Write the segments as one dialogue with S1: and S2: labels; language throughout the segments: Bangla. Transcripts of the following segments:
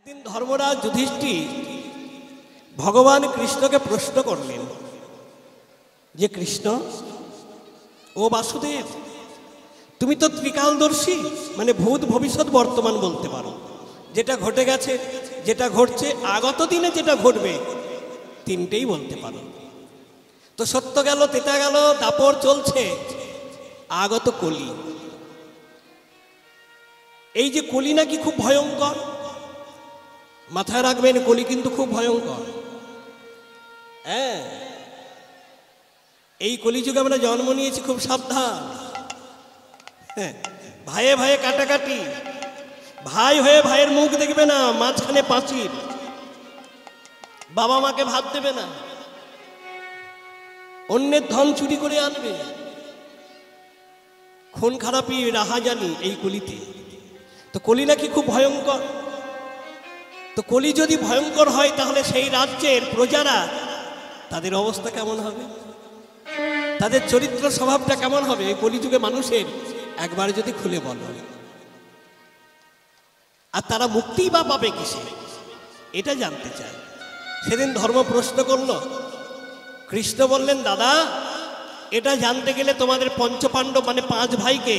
S1: একদিন ধর্মরাজ যুধিষ্ঠির ভগবান কৃষ্ণকে প্রশ্ন করলেন যে কৃষ্ণ ও বাসুদেব, তুমি তো ত্রিকালদর্শী, মানে ভূত ভবিষ্যৎ বর্তমান বলতে পারো। যেটা ঘটে গেছে, যেটা ঘটছে, আগত দিনে যেটা ঘটবে, তিনটেই বলতে পারো। তো সত্য গেল, তেতা গেল, দাপর চলছে, আগত কলি। এই যে কলি নাকি খুব ভয়ঙ্কর, মাথায় রাখবেন, কলি কিন্তু খুব ভয়ঙ্কর। হ্যাঁ, এই কলিযুগে আমরা জন্ম নিয়েছি, খুব সাবধান। হ্যাঁ, ভাইয়ে ভাইয়ে কাটাকাটি, ভাই হয়ে ভাইয়ের মুখ দেখবে না, মাঝখানে পাঁচিল, বাবা মাকে ভাত দেবে না, অন্যের ধন চুরি করে আনবে, খুন খারাপি রাহাজানি এই কলিতে। তো কলি নাকি খুব ভয়ঙ্কর। তো কলি যদি ভয়ঙ্কর হয়, তাহলে সেই রাজ্যের প্রজারা, তাদের অবস্থা কেমন হবে, তাদের চরিত্র স্বভাবটা কেমন হবে এই কলিযুগে মানুষের, একবার যদি খুলে বলো। আর তারা মুক্তিই বা পাবে কিসে, এটা জানতে চায়। সেদিন ধর্ম প্রশ্ন করল, কৃষ্ণ বললেন, দাদা, এটা জানতে গেলে তোমাদের পঞ্চপাণ্ডব মানে 5 ভাইকে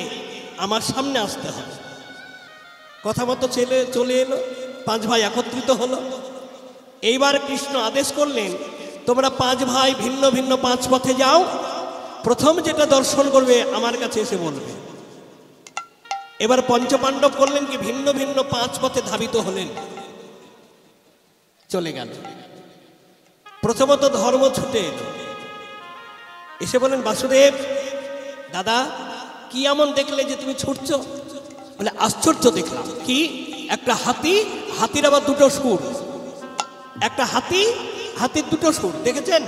S1: আমার সামনে আসতে হবে। কথা মতো চলে এলো, 5 ভাই একত্রিত হলো। এইবার কৃষ্ণ আদেশ করলেন, তোমরা 5 ভাই ভিন্ন ভিন্ন 5 পথে যাও, প্রথম যেটা দর্শন করবে আমার কাছে এসে বলবে। এবার পঞ্চপাণ্ডব করলেন কি, ভিন্ন ভিন্ন 5 পথে ধাবিত হলেন, চলে গেল। প্রথমত ধর্ম ছুটে এলো, এসে বলেন, বাসুদেব দাদা, কি এমন দেখলে যে তুমি ছুটছো? বলে, আশ্চর্য দেখলাম। কি? একটা হাতি, হাতির আবার 2টো সুর। একটা হাতি, হাতির 2টো সুর দেখেছেন,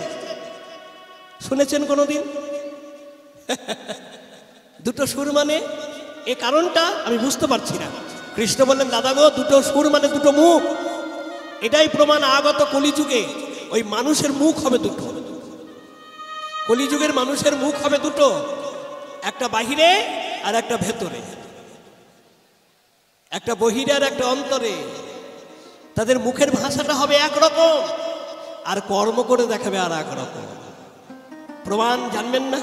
S1: শুনেছেন কোনোদিন? 2টো সুর মানে এ কারণটা আমি বুঝতে পারছি না। কৃষ্ণ বললেন, দাদা গো, 2টো সুর মানে 2টো মুখ। এটাই প্রমাণ, আগত কলিযুগে ওই মানুষের মুখ হবে 2টো। কলিযুগের মানুষের মুখ হবে 2টো, একটা বাহিরে আর একটা ভেতরে, একটা বহিরে আর একটা অন্তরে। তাদের মুখের ভাষাটা হবে একরকম, আর কর্ম করে দেখাবে আর একরকম। প্রমাণ জানবেন না?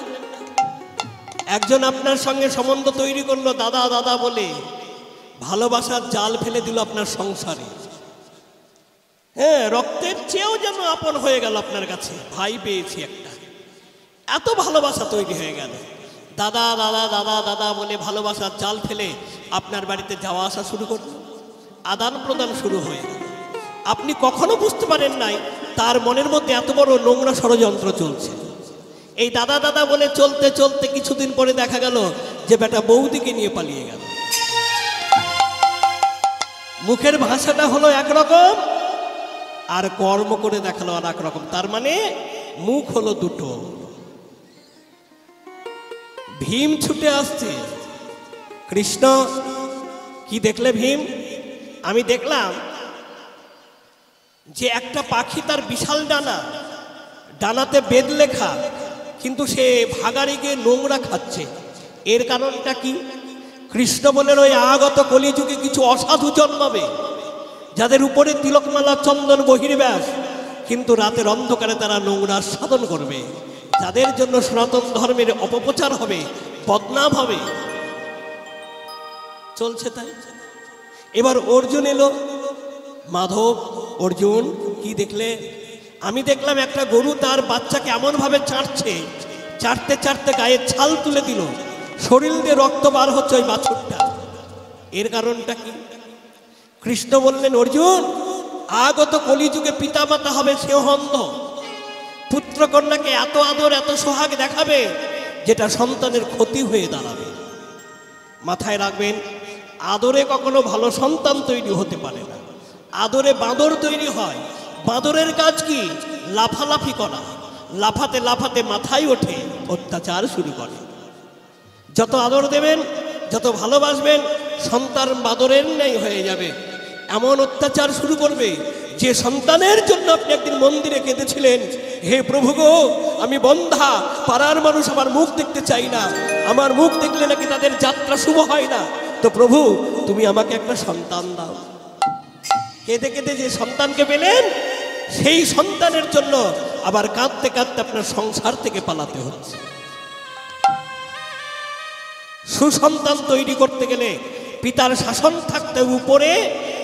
S1: একজন আপনার সঙ্গে সম্বন্ধ তৈরি করলো দাদা দাদা বলে, ভালোবাসার জাল ফেলে দিল আপনার সংসারে। হ্যাঁ, রক্তের চেয়েও যেন আপন হয়ে গেল আপনার কাছে, ভাই পেয়েছি একটা, এত ভালোবাসা তৈরি হয়ে গেল। দাদা দাদা দাদা দাদা বলে ভালোবাসার জাল ফেলে আপনার বাড়িতে যাওয়া আসা শুরু করল, আদান প্রদান শুরু হয়ে গেল। আপনি কখনো বুঝতে পারেন নাই তার মনের মধ্যে এত বড় নোংরা ষড়যন্ত্র চলছে। এই দাদা দাদা বলে চলতে চলতে কিছুদিন পরে দেখা গেল যে বেটা বৌদিকে নিয়ে পালিয়ে গেল। মুখের ভাষাটা হলো একরকম, আর কর্ম করে দেখালো আর একরকম। তার মানে মুখ হলো 2টো। ভীম ছুটে আসছে। কৃষ্ণ কি দেখলে ভীম? আমি দেখলাম যে একটা পাখি, তার বিশাল ডানা, ডানাতে বেদ লেখা, কিন্তু সে ভাগাড়ে গিয়ে নোংরা খাচ্ছে। এর কারণটা কি? কৃষ্ণ বলেন, ওই আগত কলিযুগে কিছু অসাধু জন্মাবে, যাদের উপরে তিলকমালা চন্দন বহির্ব্যাস, কিন্তু রাতের অন্ধকারে তারা নোংরা সাধন করবে, যাদের জন্য সনাতন ধর্মের অপপ্রচার হবে, বদনাম হবে। চলছে তাই। এবার অর্জুন এলো। মাধব, অর্জুন কি দেখলে? আমি দেখলাম একটা গরু তার বাচ্চাকে এমন ভাবে চাটছে, চাটতে চাটতে গায়ের ছাল তুলে দিল, শরীর দিয়ে রক্ত বার হচ্ছে ওই বাছুরটা। এর কারণটা কি? কৃষ্ণ বললেন, অর্জুন, আগত কলিযুগে পিতা মাতা হবে সেও অন্ধ, পুত্র কন্যাকে এত আদর এত সোহাগ দেখাবে, যেটা সন্তানের ক্ষতি হয়ে দাঁড়াবে। মাথায় রাখবেন, আদরে কখনো ভালো সন্তান তৈরি হতে পারে না, আদরে বাঁদর তৈরি হয়। বাঁদরের কাজ কি? লাফালাফি করা, লাফাতে লাফাতে মাথায় ওঠে, অত্যাচার শুরু করে। যত আদর দেবেন, যত ভালোবাসবেন, সন্তান বাঁদরের ন্যায় হয়ে যাবে, এমন অত্যাচার শুরু করবে যে সন্তানের জন্য আপনি একদিন মন্দিরে কেঁদেছিলেন, হে প্রভু গো, আমি বন্ধা, পাড়ার মানুষ আমার মুখ দেখতে চাই না, আমার মুখ দেখলে নাকি তাদের যাত্রা শুভ হয় না, তো প্রভু তুমি আমাকে একটা সন্তান দাও। কে কেঁদে কেঁদে যে সন্তানকে পেলেন, সেই সন্তানের জন্য আবার কাঁদতে কাঁদতে আপনার সংসার থেকে পালাতে হচ্ছে। সুসন্তান তৈরি করতে গেলে পিতার শাসন থাকতে উপরে,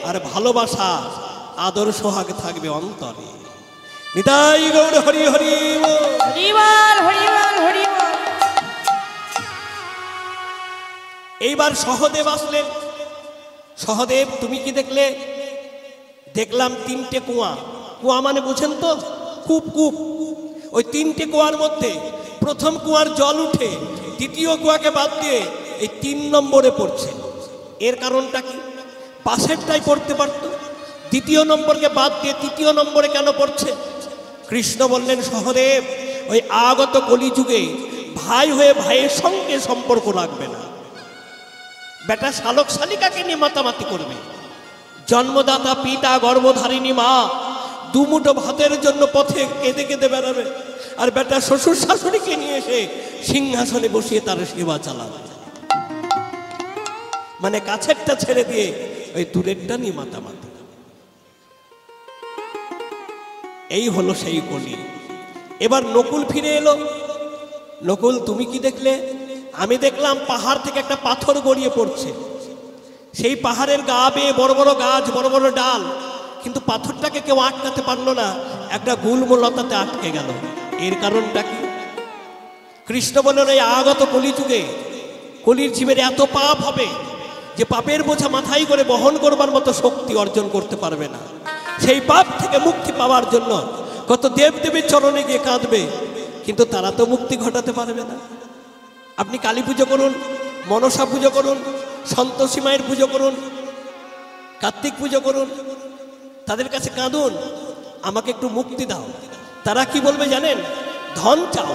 S1: আর ভালোবাসা আদর সোহাগ থাকবে অন্তরে। নিতাই গৌর হরি হরি
S2: হরিবল হরিবল হরিবল।
S1: এইবার সহদেব আসলেন। সহদেব, তুমি কি দেখলে? দেখলাম তিনটে কুয়া। কুয়া মানে বুঝেন তো? কূপ। কূপ। ওই তিনটে কুয়ার মধ্যে প্রথম কুয়ার জল উঠে দ্বিতীয় কুয়াকে বাদ দিয়ে এই 3 নম্বরে পড়ছে। এর কারণটা কি? পাশেরটাই পড়তে পারত, দ্বিতীয় নম্বরকে বাদ দিয়ে তৃতীয় নম্বরে কেন পড়ছে? কৃষ্ণ বললেন, সহদেব, ওই আগত কলিযুগে ভাই হয়ে ভাইয়ের সঙ্গে সম্পর্ক রাখবে না। বেটা শালক শালিকাকে নিয়ে মাতামাতি করবে। জন্মদাতা পিতা, গর্ভধারিণী মা দুমুঠো ভাতের জন্য পথে কেঁদে কেঁদে বেড়াবে, আর বেটা শ্বশুর শাশুড়িকে নিয়ে এসে সিংহাসনে বসিয়ে তার সেবা চালাবে। মানে কাছেরটা ছেড়ে দিয়ে ওই দূরেরটা নিয়ে মাতামাতি। এই হলো সেই কলি। এবার নকুল ফিরে এলো। নকুল, তুমি কি দেখলে? আমি দেখলাম পাহাড় থেকে একটা পাথর গড়িয়ে পড়ছে। সেই পাহাড়ের গা বেয়ে বড় বড় গাছ, বড় বড় ডাল, কিন্তু পাথরটাকে কেউ আটকাতে পারলো না, একটা গুল্মলতাতে আটকে গেল। এর কারণটা কি? কৃষ্ণ বললেন, এই আগত কলিযুগে কলির জীবের এত পাপ হবে যে পাপের বোঝা মাথায় করে বহন করবার মতো শক্তি অর্জন করতে পারবে না। সেই পাপ থেকে মুক্তি পাওয়ার জন্য কত দেবদেবীর চরণে গিয়ে কাঁদবে, কিন্তু তারা তো মুক্তি ঘটাতে পারবে না। আপনি কালী পুজো করুন, মনসা পুজো করুন, সন্তোষী মায়ের পুজো করুন, কার্তিক পুজো করুন, তাদের কাছে কাঁদুন, আমাকে একটু মুক্তি দাও। তারা কি বলবে জানেন? ধন চাও,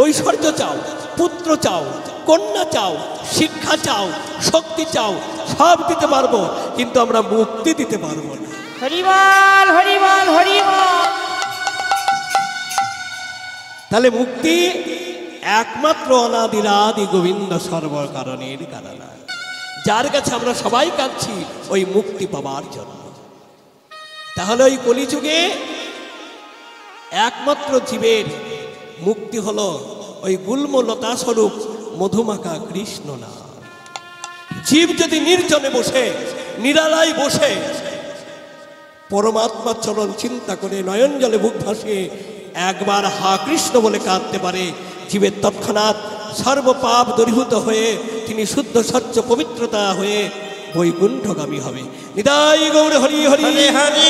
S1: ঐশ্বর্য চাও, পুত্র চাও, কন্যা চাও, শিক্ষা চাও, শক্তি চাও, সব দিতে পারবো, কিন্তু আমরা মুক্তি দিতে পারবো না।
S2: হরিবল হরিবল হরিবল।
S1: তাহলে মুক্তি একমাত্র অনাদিরাদি গোবিন্দ সর্বকারণের কারণ, যার কাছে আমরা সবাই কাঁদছি ওই মুক্তি পাবার জন্য। তাহলে ওই কলিযুগে একমাত্র জীবের মুক্তি হলো ওই গুল্মলতা স্বরূপ মধুমাখা কৃষ্ণ নাম। জীব যদি নির্জনে বসে, নিরালায় বসে পরমাত্মার চরণ চিন্তা করে নয়ন জলে বুক ভাসিয়ে একবার হা কৃষ্ণ বলে কাঁদতে পারে, জীবের তৎক্ষণাৎ সর্বপাপ দূরীভূত হয়ে তিনি শুদ্ধ স্বচ্ছ পবিত্রতা হয়ে বৈকুণ্ঠগামী হবে। নিতাই গৌর হরি হরি হরি হরি।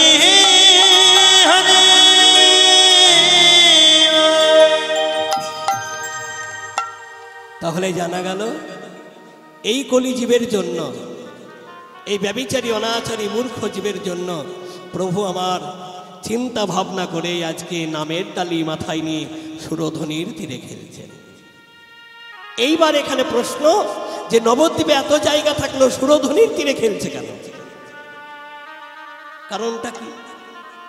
S1: তাহলে জানা গেল এই কলি জীবের জন্য, এই ব্যভিচারী অনাচারী মূর্খ জীবের জন্য প্রভু আমার চিন্তা ভাবনা করে আজকে নামের তালি মাথায় নিয়ে সুরধ্বনির তীরে খেলছেন। এইবার এখানে প্রশ্ন যে নবদ্বীপে এত জায়গা থাকলো সুরধ্বনির তীরে খেলছে কেন? কারণটা কি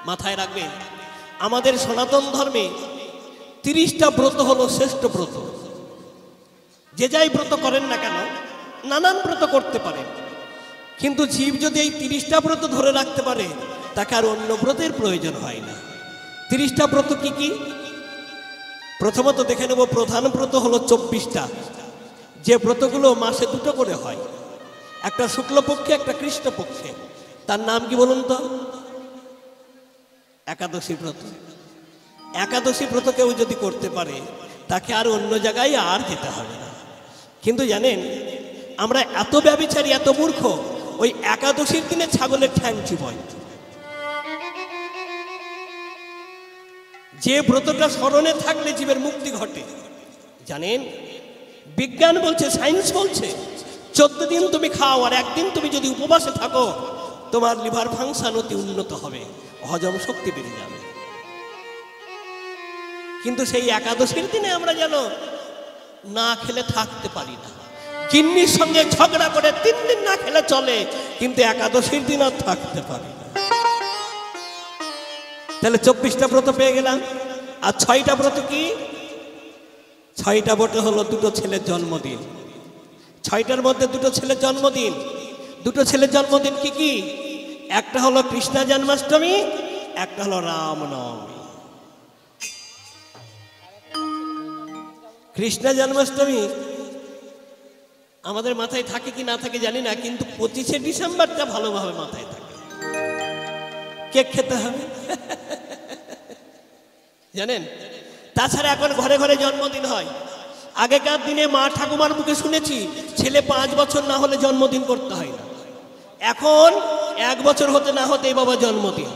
S1: মাথায় রাখবেন। আমাদের সনাতন ধর্মে 30টা ব্রত হলো শ্রেষ্ঠ ব্রত। যে যাই ব্রত করেন না কেন, নানান ব্রত করতে পারেন, কিন্তু জীব যদি এই 30টা ব্রত ধরে রাখতে পারে তাকে আর অন্য ব্রতের প্রয়োজন হয় না। 30টা ব্রত কি কি? প্রথমত দেখে নেব, প্রধান ব্রত হলো 24টা, যে ব্রতগুলো মাসে 2টো করে হয়, একটা শুক্লপক্ষে একটা কৃষ্ণপক্ষে। তার নাম কি বলুন তো? একাদশী ব্রত। একাদশী ব্রত কেউ যদি করতে পারে তাকে আর অন্য জায়গায় আর যেতে হবে না। কিন্তু জানেন, আমরা এত ব্যভিচারী, এত মূর্খ, ওই একাদশীর দিনে ছাগলের ঠ্যাং চিবাই। যে ব্রতটা স্মরণে থাকলে জীবের মুক্তি ঘটে। জানেন, বিজ্ঞান বলছে, সায়েন্স বলছে, 14 দিন তুমি খাও আর একদিন তুমি যদি উপবাসে থাকো, তোমার লিভার ফাংশন অতি উন্নত হবে, হজম শক্তি বেড়ে যাবে। কিন্তু সেই একাদশীর দিনে আমরা যেন না খেলে থাকতে পারি না। কিন্নির সঙ্গে ঝগড়া করে 3 দিন না খেলে চলে, কিন্তু একাদশীর দিন আর থাকতে পারি না। তাহলে 24টা ব্রত পেয়ে গেলাম। আর 6টা ব্রত কি? 6টা ব্রত হলো 2টো ছেলের জন্মদিন। 6টার মধ্যে 2টো ছেলের জন্মদিন। 2টো ছেলের জন্মদিন কি কি? একটা হলো কৃষ্ণ জন্মাষ্টমী, একটা হলো রামনবমী। কৃষ্ণ জন্মাষ্টমী আমাদের মাথায় থাকে কি না থাকে জানি না, কিন্তু 25শে ডিসেম্বরটা ভালোভাবে মাথায় থাকে। কেক খেতে হবে জানেন। তাছাড়া এখন ঘরে ঘরে জন্মদিন হয়। আগেকার দিনে মা ঠাকুমার মুখে শুনেছি ছেলে 5 বছর না হলে জন্মদিন করতে হয় না। এখন 1 বছর হতে না হতেই বাবা জন্মদিন।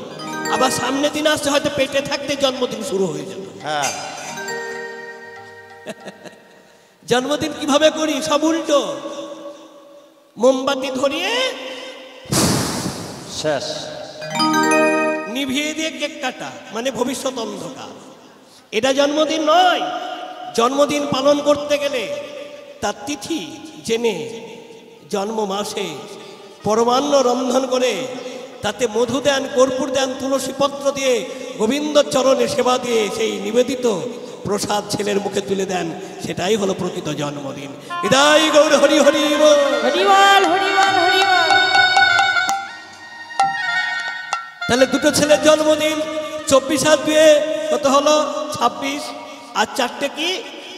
S1: আবার সামনে দিন আসছে হয়তো পেটে থাকতে জন্মদিন শুরু হয়ে যাবে।
S3: হ্যাঁ,
S1: জন্মদিন কিভাবে করি? সব উল্টো। মোমবাতি ধরিয়ে
S3: শেষ।
S1: নিভিয়ে দিয়ে কেক কাটা, মানে ভবিষ্যৎ অন্ধকার। এটা জন্মদিন নয়। জন্মদিন পালন করতে গেলে তার তিথি জেনে, জন্ম মাসে পরমান্ন রন্ধন করে তাতে মধু দেন, কর্পূর দেন, তুলসী পত্র দিয়ে গোবিন্দ চরণে সেবা দিয়ে সেই নিবেদিত প্রসাদ ছেলের মুখে তুলে দেন। সেটাই হলো প্রকৃত জন্মদিন। হৃদয় গৌর হরি হরি বল।
S2: হরিবল হরিবল হরিবল।
S1: তাহলে দুটো ছেলের জন্মদিন, 24 আর 2 কত হলো? 26। আর 4টে কি?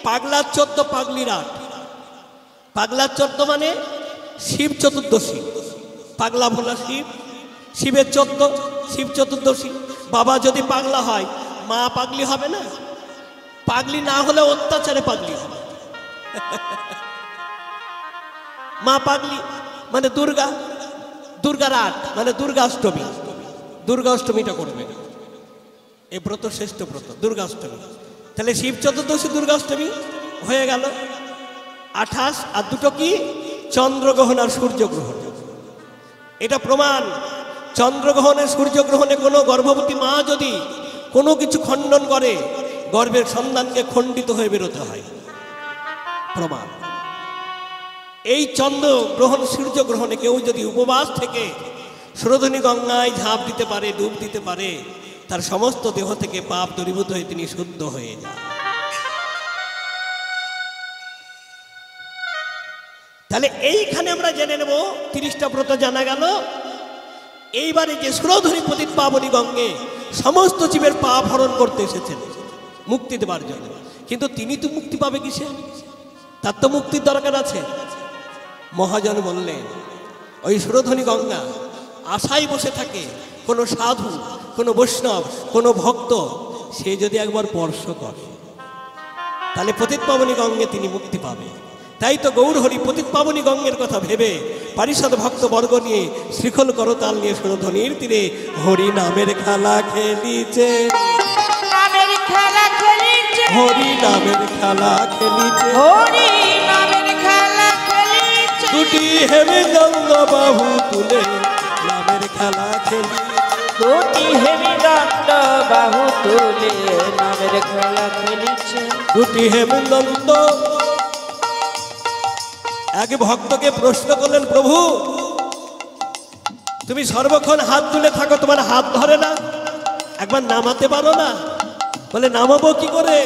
S1: পাগলার 14, পাগলির 8। পাগলার 14 মানে শিব চতুর্দশী। পাগলা ভোলা শিব, শিবের 14, শিব চতুর্দশী। বাবা যদি পাগলা হয়, মা পাগলি হবে না? পাগলি না হলে অত্যাচারে পাগলি হবে। মা পাগলি মানে দুর্গা, দুর্গার 8 মানে দুর্গাষ্টমী। দুর্গাষ্টমীটা করবে, এই ব্রত শ্রেষ্ঠ ব্রত দুর্গাষ্টমী। তাহলে শিব চতুর্দশী দুর্গাষ্টমী হয়ে গেল 28। আর দুটো কি? চন্দ্রগ্রহণ আর সূর্যগ্রহণ। এটা প্রমাণ। চন্দ্রগ্রহণে সূর্যগ্রহণে কোনো গর্ভবতী মা যদি কোনো কিছু খণ্ডন করে, গর্ভের সন্তানকে খণ্ডিত হয়ে বেরোতে হয়। প্রমাণ। এই চন্দ্রগ্রহণ সূর্যগ্রহণে কেউ যদি উপবাস থেকে সুরধনী গঙ্গায় ঝাঁপ দিতে পারে, ডুব দিতে পারে, তার সমস্ত দেহ থেকে পাপ দূরীভূত হয়ে তিনি শুদ্ধ হয়ে যান। তাহলে এইখানে আমরা জেনে নেব 30টা ব্রত জানা গেল। এইবারে যে সুরধনী পতিত পাবনী গঙ্গে সমস্ত জীবের পাপ হরণ করতে এসেছেন মুক্তি দেবার জন্য। কিন্তু তিনি তো মুক্তি পাবে কিসে? তার তো মুক্তির দরকার আছে। মহাজন বললেন, ওই সুরধনী গঙ্গা আশায় বসে থাকে কোনো সাধু, কোনো বৈষ্ণব, কোনো ভক্ত, সে যদি একবার স্পর্শ করে তাহলে পতিত পাবনী গঙ্গে তিনি মুক্তি পাবে। তাই তো গৌর হরি পতিত পাবনী গঙ্গের কথা ভেবে পারিষদ ভক্ত বর্গ নিয়ে শ্রীখল করতাল নিয়ে সুরধনীর তীরে হরি নামের খেলা খেলিছে,
S2: নামের খেলা খেলিছে,
S1: হরি নামের খেলা খেলিছে,
S2: হরি নামের খেলা খেলিছে।
S1: দুটি হেমচন্দ্র বাহু তুলে নামের খেলা খেলিছে,
S2: দুটি হেমদণ্ড বাহু তুলে নামের খেলা খেলিছে।
S1: দুটি হেমচন্দ্র। এক ভক্তকে প্রশ্ন করলেন, প্রভু তুমি সর্বক্ষণ হাত তুলে থাকো, তোমার হাত ধরে না? একবার নামাতে পারো না? বলে নামাবো কি করে?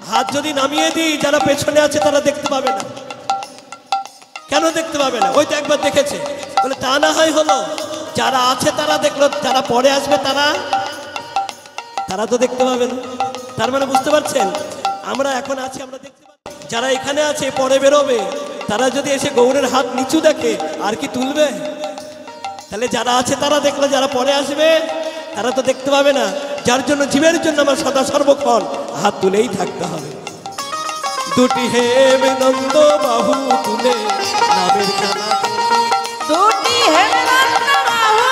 S1: হাত যদি নামিয়ে দিই, যারা পেছনে আছে তারা দেখতে পাবে না। কেন দেখতে পাবে না? ওই তো একবার দেখেছে। বলে তা না হয় হলো, যারা আছে তারা দেখলো, যারা পরে আসবে তারা তো দেখতে পাবে না। তার মানে বুঝতে পারছেন, আমরা এখন আছি, আমরা দেখতে পাচ্ছি। যারা এখানে আছে পরে বেরোবে, তারা যদি এসে গৌরের হাত নিচু দেখে আর কি তুলবে? তাহলে যারা আছে তারা দেখলো, যারা পরে আসবে তারা তো দেখতে পাবে না। যার জন্য জীবের জন্য আমার সদা সর্বক্ষণ হাত তুলেই থাকতে হবে। দুটি হেমদন্ত বাহু তুলে নামের খেলা,
S2: দুটি হেমদণ্ড বাহু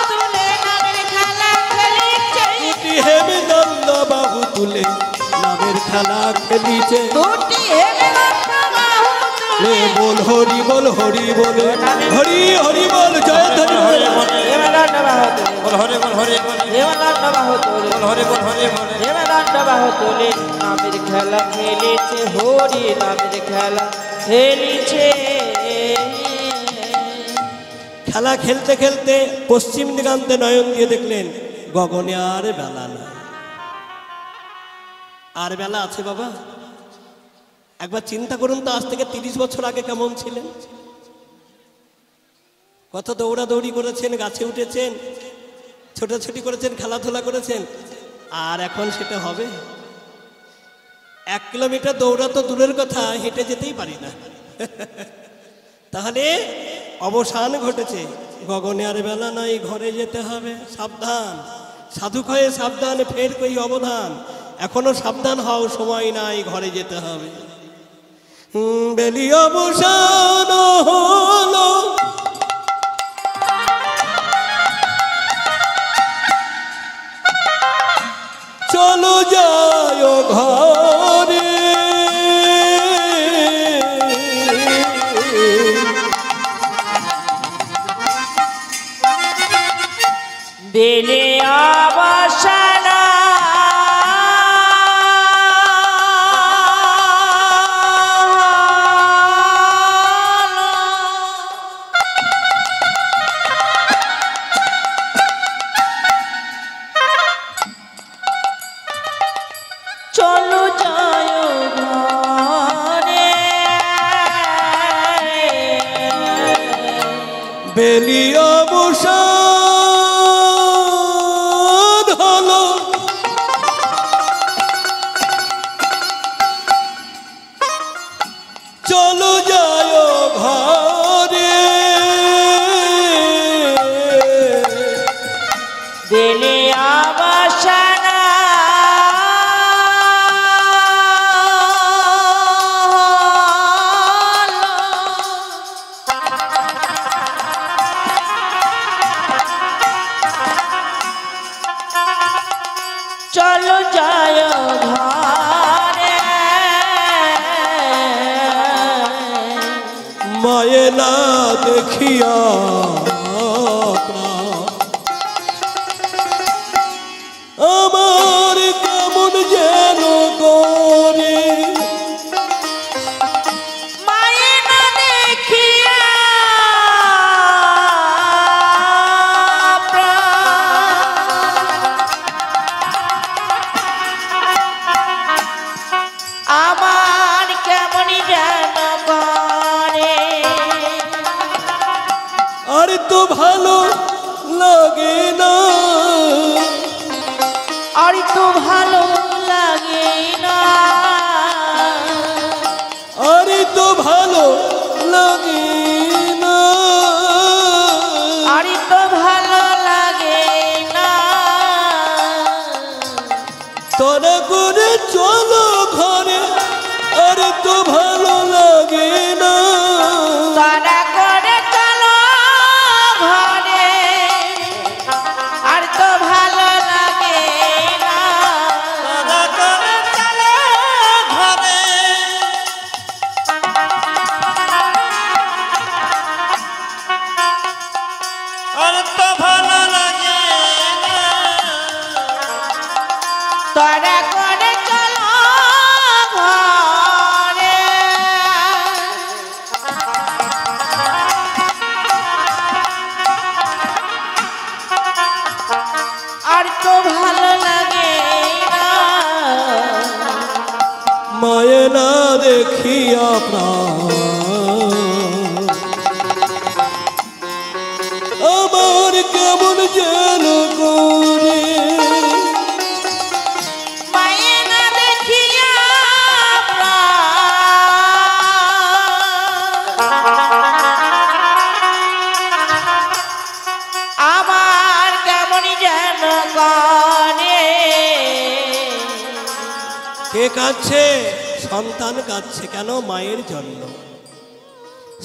S2: তুলে নামের খেলা খেলিছে।
S1: দুটি হেমদন্ত বাহু তুলে নামের খেলা খেলিছে।
S2: দুটি হেমদণ্ড বাহু তুলে
S1: বল হরি বল, হরি বল, হরি হরি বল, জয় ধরি বল।
S2: হেমদণ্ড বাহু তুলে,
S3: বল হরে বল, হরে বল,
S2: হেমদণ্ড বাহু তুলে,
S3: বল হরে বল, হরে বল।
S2: হেমদণ্ড বাহু তুলে নামের খেলা খেলিছে, হরি নামের খেলা খেলিছে।
S1: খেলা খেলতে খেলতে পশ্চিম দিগান্তে নয়ন দিয়ে দেখলেন গগনে আর বেলা না। আর বেলা আছে বাবা? একবার চিন্তা করুন তো, আজ থেকে 30 বছর আগে কেমন ছিলেন? কত দৌড়াদৌড়ি করেছেন, গাছে উঠেছেন, ছোটাছুটি করেছেন, খেলাধুলা করেছেন, আর এখন সেটা হবে? 1 কিলোমিটার দৌড়া তো দূরের কথা, হেঁটে যেতেই পারি না। তাহলে অবসান ঘটেছে। গগনে আর বেলা নাই, ঘরে যেতে হবে, সাবধান। সাধু হয়ে সাবধান, ফের কই অবধান। এখনো সাবধান হও, সময় নাই, ঘরে যেতে হবে। বেলি অবসান হলো, চলো যায় ঘরে।
S2: বেলে অবসান চলো যায় ঘরে।
S1: বেলি অবসান হলো, চলো যায় ঘরে।
S2: বেলে অবসান চলো যায় ঘরে।
S1: মায়ে না দেখিয়া আমার কেমন যেন করে।
S2: মায়ে না দেখিয়া আমার কেমন যেন করে।
S1: আর তো ভালো লাগে না,
S2: আর তো ভালো লাগে না,
S1: আর তো ভালো লাগে না,
S2: আর তো ভালো লাগে না।
S1: তোরা করে চলো ঘরে, আর তো ভালো লাগে না।
S2: তারা করে চলো ঘরে, আর তো ভালো লাগে না।
S3: তারা করে চলো ঘরে, আর তো ভালো লাগে না।
S2: তারা করে চলো ঘরে, আর তো ভালো লাগে না।
S1: মায়ে না দেখিয়া প্রাণ আমার কেমন যেন করে।
S2: মায়ে না দেখিয়া আমার কেমন যেন করে।
S1: কে কাঁদছে? সন্তান কাঁদছে। কেন? মায়ের জন্য।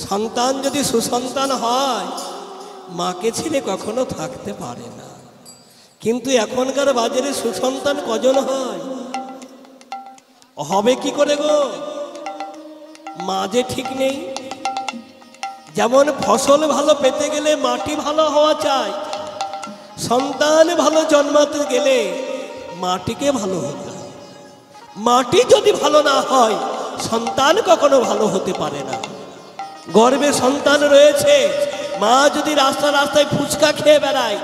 S1: সন্তান যদি সুসন্তান হয়, মাকে ছেড়ে কখনো থাকতে পারে না। কিন্তু এখনকার বাজারে সুসন্তান কজন হয়? হবে কি করে গো? মা যে ঠিক নেই। যেমন ফসল ভালো পেতে গেলে মাটি ভালো হওয়া চাই, সন্তান ভালো জন্মাতে গেলে মাটিকে ভালো হতে হয়। মাটি যদি ভালো না হয়, সন্তান কখনো ভালো হতে পারে না। গর্ভে সন্তান রয়েছে, মা যদি রাস্তা রাস্তায় ফুচকা খেয়ে বেড়ায়,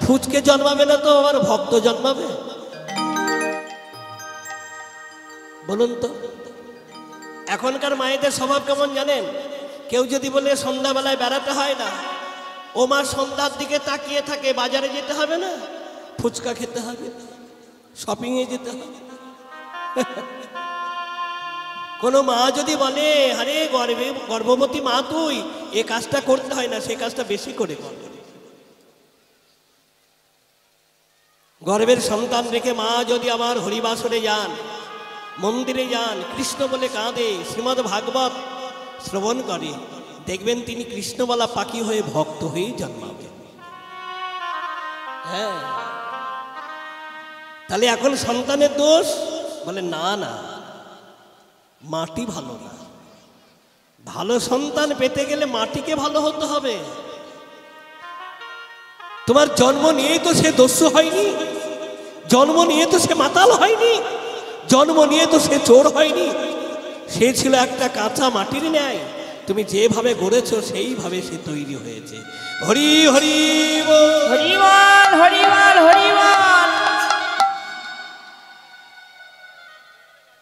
S1: ফুচকে জন্মাবে না তো আবার ভক্ত জন্মাবে? বলুন তো। এখনকার মায়েদের স্বভাব কেমন জানেন? কেউ যদি বলে সন্ধ্যাবেলায় বেড়াতে হয় না, ও মা সন্ধ্যার দিকে তাকিয়ে থাকে, বাজারে যেতে হবে না, ফুচকা খেতে হবে, শপিংয়ে যেতে হবে। কোনো মা যদি বলে আরে গর্ভবতী মা তুই এ কাজটা করতে হয় না, সে কাজটা বেশি করে কর। গর্ভের সন্তান রেখে মা যদি আমার হরিবাসরে যান, মন্দিরে যান, কৃষ্ণ বলে কাঁদে, শ্রীমদ্ ভাগবত শ্রবণ করে, দেখবেন তিনি কৃষ্ণবালা পাখি হয়ে ভক্ত হয়েই জন্মাবে। হ্যাঁ, তাহলে এখন সন্তানের দোষ? বলে না না, মাটি ভালো না। ভালো সন্তান পেতে গেলে মাটিকে ভালো হতে হবে। তোমার জন্ম নিয়েই তো সে দস্যু হয়নি, জন্ম নিয়ে তো সে মাতাল হয়নি, জন্ম নিয়ে তো সে চোর হয়নি। সে ছিল একটা কাঁচা মাটির ন্যায়, তুমি যেভাবে গড়েছো সেইভাবে সে তৈরি হয়েছে। হরি হরি বল,
S2: হরিবল হরিবল হরিবল।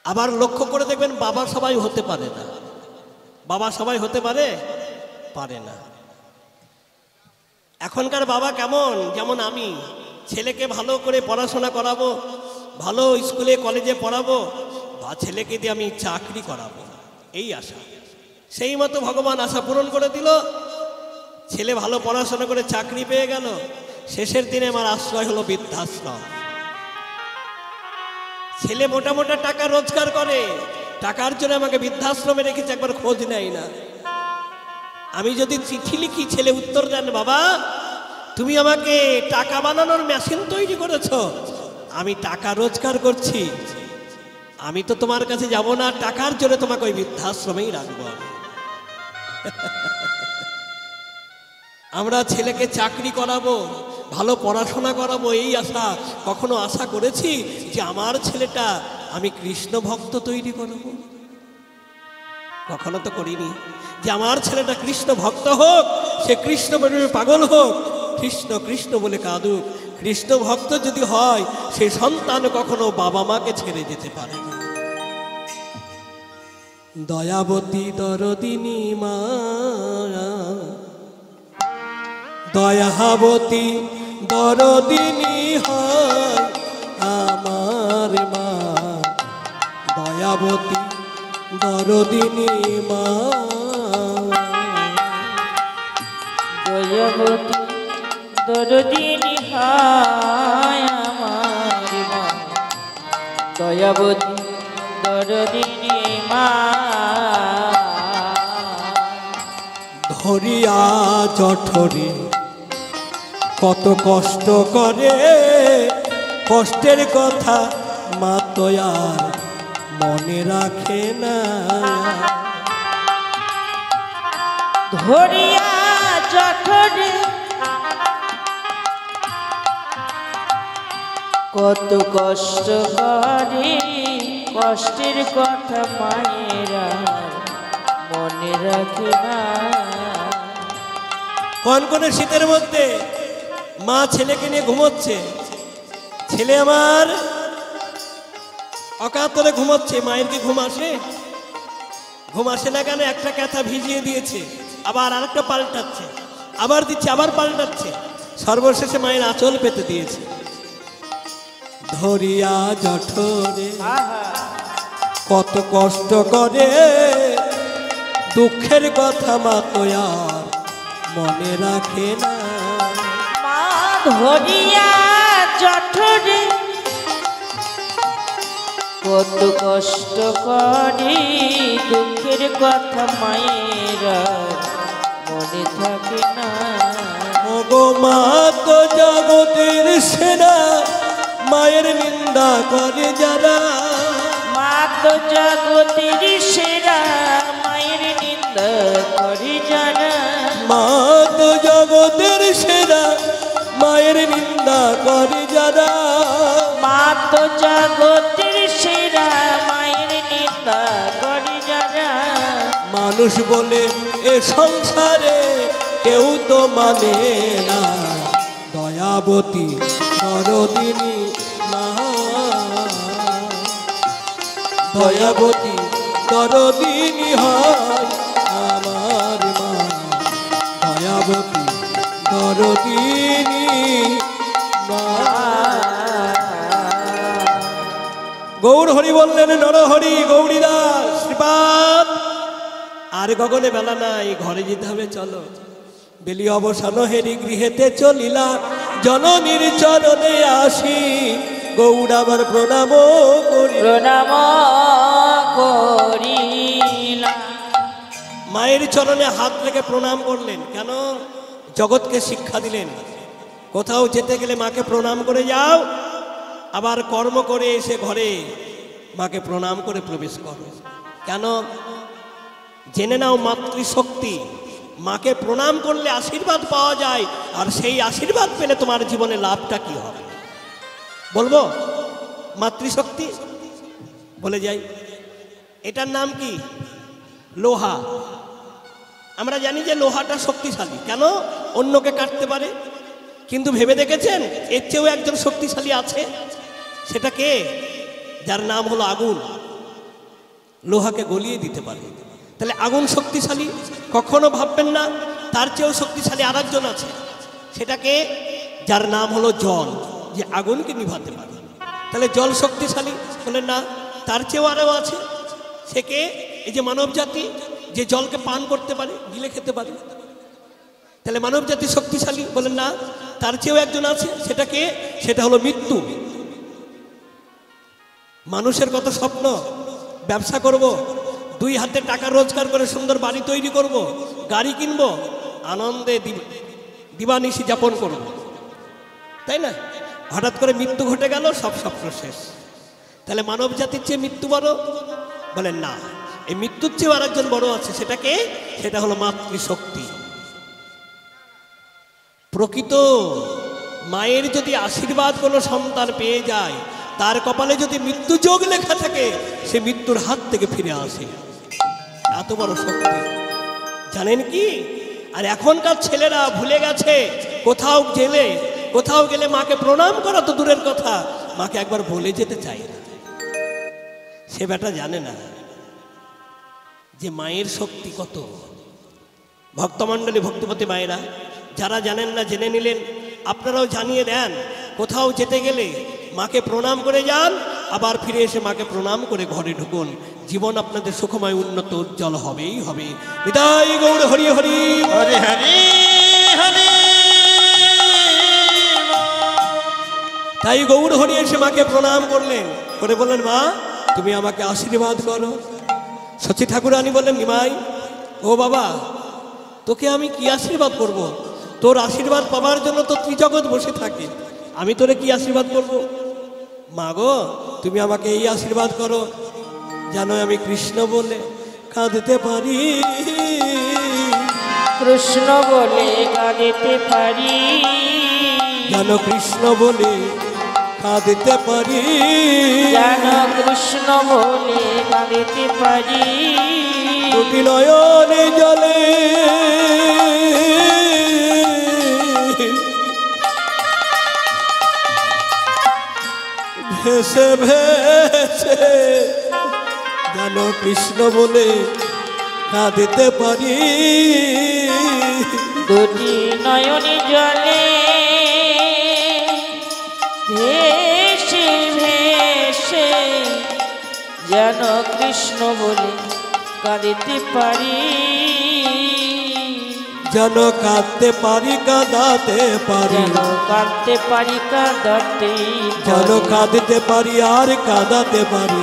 S1: আবার লক্ষ্য করে দেখবেন বাবা সবাই হতে পারে না। বাবা সবাই হতে পারে পারে না। এখনকার বাবা কেমন? যেমন আমি ছেলেকে ভালো করে পড়াশোনা করাবো, ভালো স্কুলে কলেজে পড়াবো, বা ছেলেকে দিয়ে আমি চাকরি করাবো, এই আশা। সেই মতো ভগবান আশা পূরণ করে দিল। ছেলে ভালো পড়াশোনা করে চাকরি পেয়ে গেল। শেষের দিনে আমার আশ্রয় হলো বৃদ্ধাশ্রম। ছেলে মোটা মোটা টাকা রোজগার করে, টাকার জন্য আমাকে বৃদ্ধাশ্রমে রেখেছে, একবার খোঁজ নেয় না। আমি যদি চিঠি লিখি, ছেলে উত্তর দেন, বাবা তুমি আমাকে টাকা বানানোর মেশিন তৈরি করেছো, আমি টাকা রোজগার করছি, আমি তো তোমার কাছে যাব না, টাকার জন্য তোমাকে ওই বৃদ্ধাশ্রমেই রাখবো। আমরা ছেলেকে চাকরি করাবো, ভালো পড়াশোনা করাবো, এই আশা। কখনো আশা করেছি যে আমার ছেলেটা আমি কৃষ্ণ ভক্ত তৈরি করব? কখনো তো করিনি। যে আমার ছেলেটা কৃষ্ণ ভক্ত হোক, সে কৃষ্ণ প্রেমে পাগল হোক, কৃষ্ণ কৃষ্ণ বলে কাঁদুক। কৃষ্ণ ভক্ত যদি হয়, সে সন্তান কখনো বাবা মাকে ছেড়ে যেতে পারে না। দয়াবতী দরদিনী মা, দয়াবতী দরদিনী হয় আমার মা, দয়াবতী দরদিনী মা,
S2: দয়াবতী দরদিনী হয় আমার মা, দয়াবতী দরদিনী মা।
S1: ধরিয়া জঠরে কত কষ্ট করে, কষ্টের কথা মা তো আর মনে রাখে না।
S2: ধরিয়া জঠরে কত কষ্ট করে, কষ্টের কথা মায়েরা মনে রাখে না।
S1: কনকনে শীতের মধ্যে মা ছেলেকে নিয়ে ঘুমোচ্ছে, ছেলে আমার অকাতরে ঘুমোচ্ছে, মায়ের কি ঘুম আসে? ঘুম আসে না কেন? একটা কাঁথা ভিজিয়ে দিয়েছে, আবার আরেকটা পাল্টাচ্ছে, আবার দিচ্ছে, আবার পাল্টাচ্ছে, সর্বশেষে মায়ের আঁচল পেতে দিয়েছে। ধরিয়া জঠরে কত কষ্ট করে, দুঃখের কথা মা তো আর মনে রাখে না।
S2: মা ধরিয়া জঠরে কত কষ্ট করে, দুঃখের কথা মায়েরা মনে থাকে না।
S1: ওগো মা তো জগতের সেরা, মায়ের নিন্দা করে যারা,
S2: মা তো জগতের সেরা, মায়ের নিন্দা করে যারা।
S1: মা তো জগতের সেরা, মায়ের নিন্দা করে যারা,
S2: মা তো জগতের সেরা, মায়ের নিন্দা করে যারা।
S1: মানুষ বলে এ সংসারে কেউ তো মানে না, দয়াবতী দরদিনী মা, দয়াবতী দরদিনী হয় আমার মা, দয়াবতী দরদিনী মা। গৌর হরি বললেন নরহরি গৌরীদাস শ্রীপাদ, আর গগনে বেলা নাই, ঘরে যেতে হবে, চলো। বেলি অবসান হেরি গৃহেতে চলিলা, জননীর চরণে আসি, গৌর আমার প্রণাম করি।
S2: প্রণাম করিলাম।
S1: মায়ের চরণে হাত রেখে প্রণাম করলেন। কেন? জগৎকে শিক্ষা দিলেন, কোথাও যেতে গেলে মাকে প্রণাম করে যাও, আবার কর্ম করে এসে ঘরে মাকে প্রণাম করে প্রবেশ করো। কেন? জেনে নাও মাতৃশক্তি, মাকে প্রণাম করলে আশীর্বাদ পাওয়া যায়, আর সেই আশীর্বাদ পেলে তোমার জীবনে লাভটা কি হবে বলবো? মাতৃশক্তি বলে যাই, এটার নাম কি? লোহা। আমরা জানি যে লোহাটা শক্তিশালী, কেন? অন্যকে কাটতে পারে, কিন্তু ভেবে দেখেছেন এর চেয়েও একজন শক্তিশালী আছে। সেটা কে? যার নাম হলো আগুন। লোহাকে গলিয়ে দিতে পারে। তাহলে আগুন শক্তিশালী, কখনো ভাববেন না তার চেয়েও শক্তিশালী আর একজন আছে। সেটাকে, যার নাম হলো জল, যে আগুনকে নিভাতে পারে। তাহলে জল শক্তিশালী বলেন না, তার চেয়েও আরও আছে। সে কে? এই যে মানব জাতি, যে জলকে পান করতে পারে, গিলে খেতে পারে। তাহলে মানব জাতি শক্তিশালী বলেন না, তার চেয়েও একজন আছে। সেটা কে? সেটা হলো মৃত্যু। মানুষের কত স্বপ্ন, ব্যবসা করব, 2 হাতে টাকা রোজগার করে সুন্দর বাড়ি তৈরি করব, গাড়ি কিনবো, আনন্দে দিবানিশি যাপন করব, তাই না? হঠাৎ করে মৃত্যু ঘটে গেল, সব স্বপ্ন শেষ। তাহলে মানব জাতির চেয়ে মৃত্যু বড় বলেন না, এই মৃত্যুর চেয়েও আরেকজন বড় আছে। সেটাকে? সেটা হলো মাতৃশক্তি। প্রকৃত মায়ের যদি আশীর্বাদ কোনো সন্তান পেয়ে যায়, তার কপালে যদি মৃত্যু যোগ লেখা থাকে, সে মৃত্যুর হাত থেকে ফিরে আসে। এত বড় শক্তি, জানেন কি? আর এখনকার ছেলেরা ভুলে গেছে, কোথাও গেলে মাকে প্রণাম করা তো দূরের কথা, মাকে একবার বলে যেতে চায় না। সে বেটা জানে না যে মায়ের শক্তি কত। ভক্তমণ্ডলী, ভক্তিপতি মায়েরা, যারা জানেন না জেনে নিলেন, আপনারাও জানিয়ে দেন। কোথাও যেতে গেলে মাকে প্রণাম করে যান, আবার ফিরে এসে মাকে প্রণাম করে ঘরে ঢুকুন। জীবন আপনাদের সুখময়, উন্নত, উজ্জ্বল হবেই হবে। বিদায় গৌর হরি হরি
S3: হরি হরি হরি।
S1: তাই গৌর হরি এসে মাকে প্রণাম করলেন, করে বললেন, মা তুমি আমাকে আশীর্বাদ করো। শচী ঠাকুরানী বললেন, নিমাই ও বাবা, তোকে আমি কি আশীর্বাদ করব? তোর আশীর্বাদ পাবার জন্য তো ত্রিজগৎ বসে থাকে, আমি তোরে কি আশীর্বাদ করব? মা গো, তুমি আমাকে এই আশীর্বাদ করো, যেন আমি কৃষ্ণ বলে কাঁদতে পারি।
S2: কৃষ্ণ বলে কাঁদিতে পারি,
S1: যেন কৃষ্ণ বলে কাঁদতে পারি,
S2: যেন কৃষ্ণ বলে কাঁদিতে পারি।
S1: দুটি নয়নে জলে ভেসে ভেসে, যেন কৃষ্ণ বলে কাঁদতে পারি।
S2: দুটি নয়নে জলে ভেসে ভেসে, যেন কৃষ্ণ বলে কাঁদিতে পারি।
S1: যেন কাঁদতে পারি, কাঁদাতে পারি,
S2: যেন কাঁদতে পারি, কাঁদাতে
S1: যেন কাঁদতে পারি আর কাঁদাতে পারি।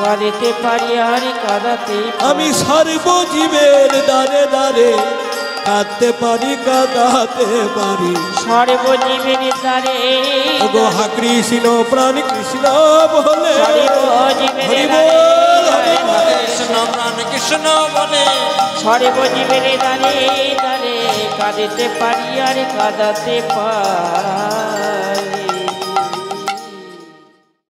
S2: কাঁদিতে পারি আর কাঁদাতে
S1: আমি সর্বজীবের দ্বারে দ্বারে কাঁদতে পারি, কাঁদাতে পারি।
S2: সর্বজীবের দ্বারে
S1: গো হা কৃষ্ণ প্রাণ কৃষ্ণ বলে,
S2: সর্বজীবের
S1: হরি
S2: দ্বারে
S1: বল, হরি বল।
S3: কৃষ্ণ প্রাণ কৃষ্ণ বলে,
S2: সর্বজীবের দ্বারে দ্বারে কাঁদিতে পারি আর কাঁদাতে পারি।